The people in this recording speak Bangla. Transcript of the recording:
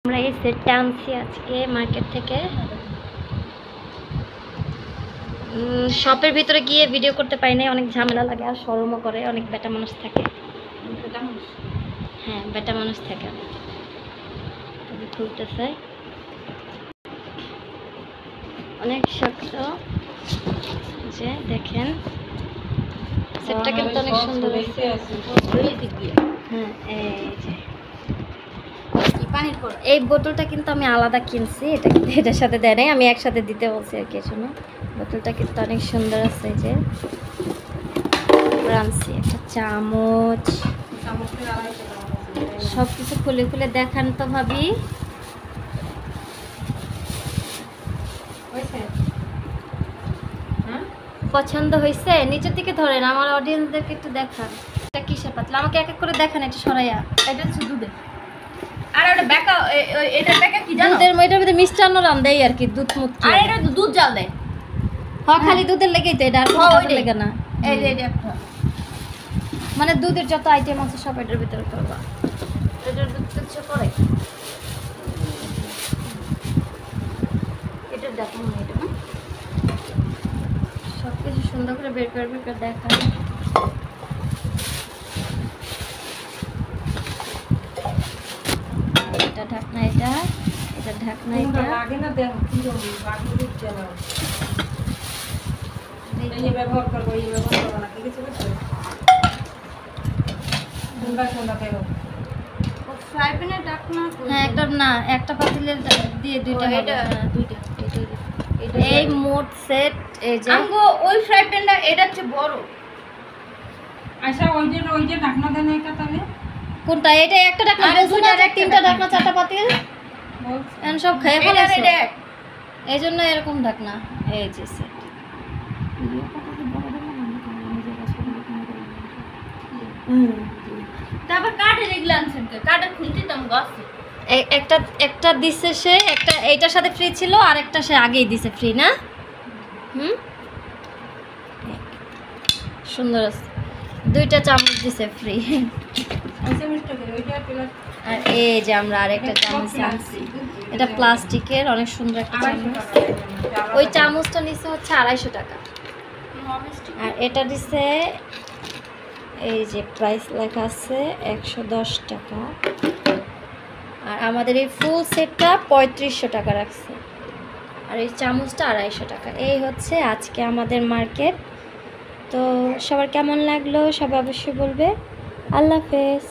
আমরা এই সেটটা আনছি আজকে মার্কেট থেকে। শপের ভিতরে গিয়ে ভিডিও করতে পারি না, অনেক ঝামেলা লাগে আর শরমও করে, অনেক বেটা মানুষ থাকে। হ্যাঁ, বেটা মানুষ থাকে। তবে খুলতেছে অনেক শক্ত, যে দেখেন সেটটা কিন্তু অনেক সুন্দর আছে। হ্যাঁ, এই বোতলটা কিন্তু আমি আলাদা কিনছি, এটা কিন্তু এটার সাথে দেয় নাই, আমি একসাথে দিতে বলছি আর কি। জন্য বোতলটা কিন্তু অনেক সুন্দর আছে। যে আনছি একটা চামচ, সব কিছু খুলে খুলে দেখান তো ভাবি। পছন্দ হয়েছে? নিচের দিকে ধরেন, আমার অডিয়েন্সদেরকে একটু দেখান এটা কিসের পাতলা, আমাকে এক এক করে দেখান একটু সরাইয়া। এটা হচ্ছে দুধে, আর ওটা ব্যাকা, এটা ব্যাকা কি জানো? দুধের এটার মধ্যে মিষ্টান্ন রান দেয় আর কি, দুধ মুধ। আর এটা দুধ জাল দেয়। হ্যাঁ, খালি দুধের লেগেই তো এটা, আর কোনো কাজের লেগে না। এই যে এটা একটা, মানে দুধের যত আইটেম আছে সব এটার ভিতরে করবা। এটার কিছু করে এটা দেখো না, এটা না সব কিছু সুন্দর করে বের করে দেখা। এটা ঢাকনা, এটা ঢাকনা, এটা লাগে না দেন কি বাকি চলো এই ব্যবহার করব, এই ব্যবহার করব না, কিছু কিছু সুন্দর সুন্দর পেলো ফ্রাই প্যানের ঢাকনা। হ্যাঁ, একটা না, একটা পাতিলের দিয়ে দুইটা, এটা দুইটা, এই মোট সেট। এই যে আমগো ওই ফ্রাই প্যানটা এটা হচ্ছে বড়। আচ্ছা, ওই যে ঢাকনা দেন এটা তাহলে কোনটা? এটা একটা ঢাকনা বলছো না, যে তিনটা ঢাকনা চারটা পাতিল এখন সব খেয়ে ফেলেছে, এই জন্য এরকম ঢাকনা। এই যে সেট তারপর কাঠের এগুলো আনছেন, কাঠের খুলতে তো আমি গাছ একটা একটা দিছে সে, একটা এইটার সাথে ফ্রি ছিল, আর একটা সে আগেই দিছে ফ্রি না। সুন্দর আছে, দুইটা চামচ দিছে ফ্রি। আর এই যে আমরা আরেকটা চামচ আনছি, এটা প্লাস্টিকের, অনেক সুন্দর একটা চামচ। ওই চামচটা নিচে হচ্ছে 250 টাকা, আর এটা দিছে এই যে প্রাইস লেখা আছে 110 টাকা। আর আমাদের এই ফুল সেটটা 3500 টাকা রাখছে, আর এই চামচটা 250 টাকা। এই হচ্ছে আজকে আমাদের মার্কেট। তো সবার কেমন লাগলো সবাই অবশ্যই বলবে। আল্লাহ হাফেজ।